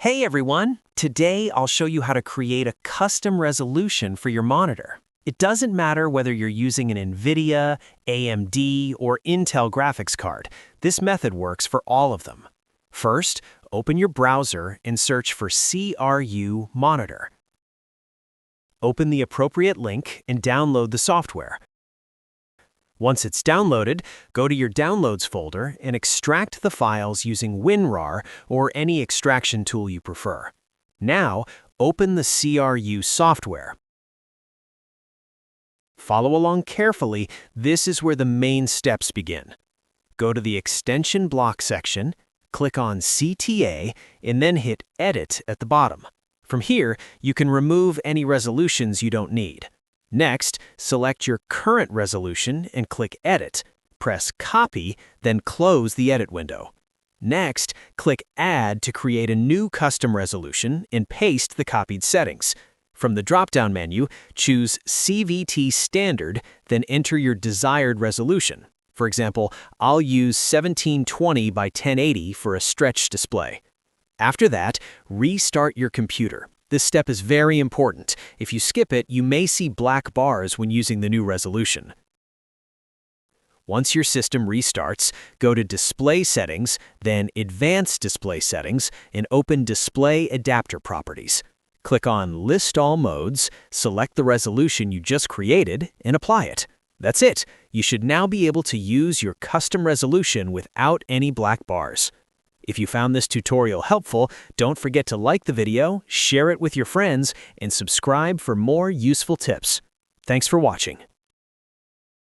Hey everyone! Today I'll show you how to create a custom resolution for your monitor. It doesn't matter whether you're using an NVIDIA, AMD, or Intel graphics card. This method works for all of them. First, open your browser and search for CRU Monitor. Open the appropriate link and download the software. Once it's downloaded, go to your Downloads folder and extract the files using WinRAR or any extraction tool you prefer. Now, open the CRU software. Follow along carefully. This is where the main steps begin. Go to the Extension Block section, click on CTA, and then hit Edit at the bottom. From here, you can remove any resolutions you don't need. Next, select your current resolution and click Edit. Press Copy, then close the edit window. Next, click Add to create a new custom resolution and paste the copied settings. From the drop-down menu, choose CVT Standard, then enter your desired resolution. For example, I'll use 1720 by 1080 for a stretch display. After that, restart your computer. This step is very important. If you skip it, you may see black bars when using the new resolution. Once your system restarts, go to Display Settings, then Advanced Display Settings, and open Display Adapter Properties. Click on List All Modes, select the resolution you just created, and apply it. That's it. You should now be able to use your custom resolution without any black bars. If you found this tutorial helpful, don't forget to like the video, share it with your friends, and subscribe for more useful tips. Thanks for watching.